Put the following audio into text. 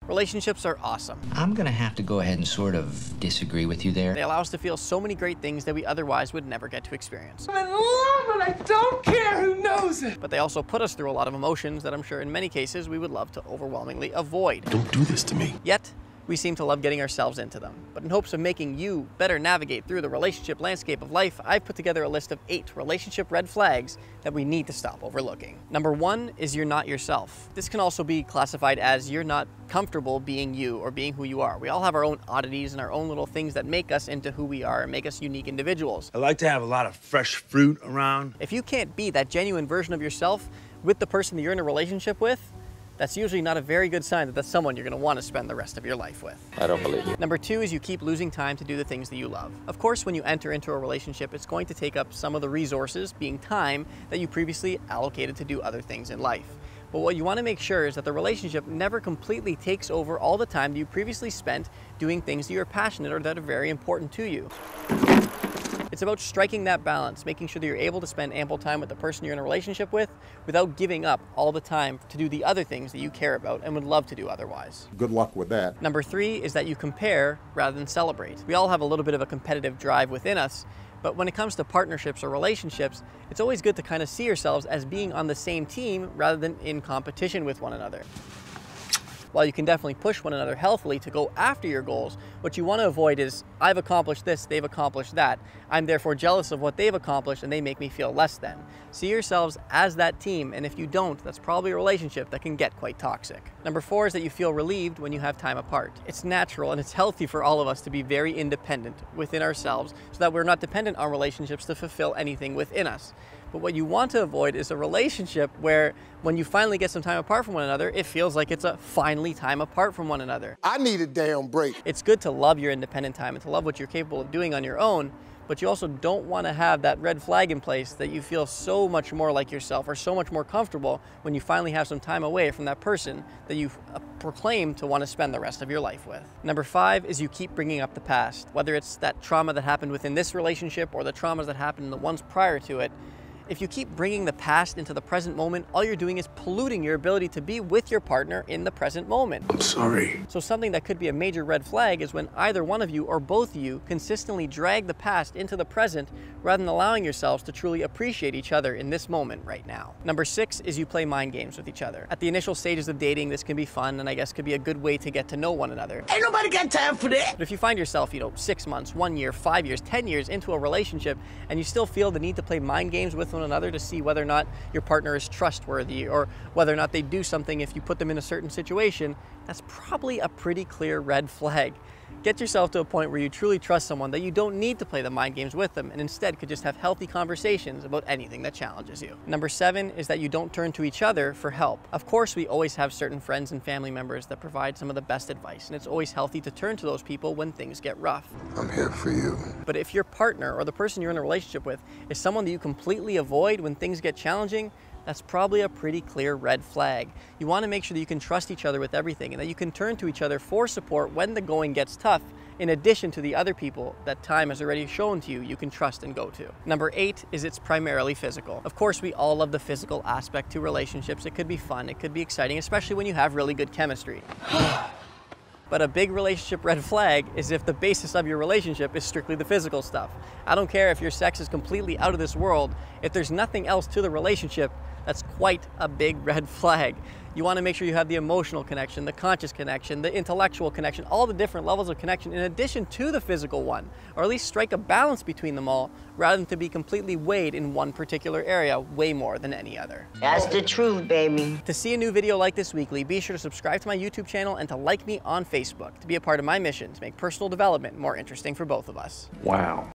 Relationships are awesome. I'm gonna have to go ahead and sort of disagree with you there. They allow us to feel so many great things that we otherwise would never get to experience. I'm in love and I don't care who knows it. But they also put us through a lot of emotions that I'm sure in many cases we would love to overwhelmingly avoid. Don't do this to me. Yet, we seem to love getting ourselves into them. But in hopes of making you better navigate through the relationship landscape of life, I've put together a list of 8 relationship red flags that we need to stop overlooking. Number 1 is you're not yourself. This can also be classified as you're not comfortable being you or being who you are. We all have our own oddities and our own little things that make us into who we are and make us unique individuals. I like to have a lot of fresh fruit around. If you can't be that genuine version of yourself with the person that you're in a relationship with, that's usually not a very good sign that that's someone you're gonna wanna spend the rest of your life with. I don't believe you. Number 2 is you keep losing time to do the things that you love. Of course, when you enter into a relationship, it's going to take up some of the resources, being time, that you previously allocated to do other things in life. But what you wanna make sure is that the relationship never completely takes over all the time that you previously spent doing things that you're passionate or that are very important to you. It's about striking that balance, making sure that you're able to spend ample time with the person you're in a relationship with without giving up all the time to do the other things that you care about and would love to do otherwise. Good luck with that. Number 3 is that you compare rather than celebrate. We all have a little bit of a competitive drive within us, but when it comes to partnerships or relationships, it's always good to kind of see yourselves as being on the same team rather than in competition with one another. While you can definitely push one another healthily to go after your goals, what you want to avoid is, I've accomplished this, they've accomplished that. I'm therefore jealous of what they've accomplished and they make me feel less than. See yourselves as that team, and if you don't, that's probably a relationship that can get quite toxic. Number 4 is that you feel relieved when you have time apart. It's natural and it's healthy for all of us to be very independent within ourselves so that we're not dependent on relationships to fulfill anything within us. But what you want to avoid is a relationship where when you finally get some time apart from one another, it feels like it's a finally time apart from one another. I need a damn break. It's good to love your independent time and to love what you're capable of doing on your own, but you also don't want to have that red flag in place that you feel so much more like yourself or so much more comfortable when you finally have some time away from that person that you've proclaimed to want to spend the rest of your life with. Number 5 is you keep bringing up the past, whether it's that trauma that happened within this relationship or the traumas that happened in the ones prior to it. If you keep bringing the past into the present moment, all you're doing is polluting your ability to be with your partner in the present moment. I'm sorry. So something that could be a major red flag is when either one of you or both of you consistently drag the past into the present rather than allowing yourselves to truly appreciate each other in this moment right now. Number 6 is you play mind games with each other. At the initial stages of dating, this can be fun and I guess could be a good way to get to know one another. Ain't nobody got time for that. But if you find yourself, 6 months, 1 year, 5 years, 10 years into a relationship and you still feel the need to play mind games with one another to see whether or not your partner is trustworthy or whether or not they do something if you put them in a certain situation, that's probably a pretty clear red flag. Get yourself to a point where you truly trust someone that you don't need to play the mind games with them and instead could just have healthy conversations about anything that challenges you. Number 7 is that you don't turn to each other for help. Of course, we always have certain friends and family members that provide some of the best advice, and it's always healthy to turn to those people when things get rough. I'm here for you. But if your partner or the person you're in a relationship with is someone that you completely avoid when things get challenging, that's probably a pretty clear red flag. You want to make sure that you can trust each other with everything and that you can turn to each other for support when the going gets tough, in addition to the other people that time has already shown to you can trust and go to. Number 8 is it's primarily physical. Of course, we all love the physical aspect to relationships. It could be fun, it could be exciting, especially when you have really good chemistry. But a big relationship red flag is if the basis of your relationship is strictly the physical stuff. I don't care if your sex is completely out of this world, if there's nothing else to the relationship, that's quite a big red flag. You want to make sure you have the emotional connection, the conscious connection, the intellectual connection, all the different levels of connection in addition to the physical one, or at least strike a balance between them all rather than to be completely weighed in one particular area way more than any other. That's the truth, baby. To see a new video like this weekly, be sure to subscribe to my YouTube channel and to like me on Facebook to be a part of my mission to make personal development more interesting for both of us. Wow.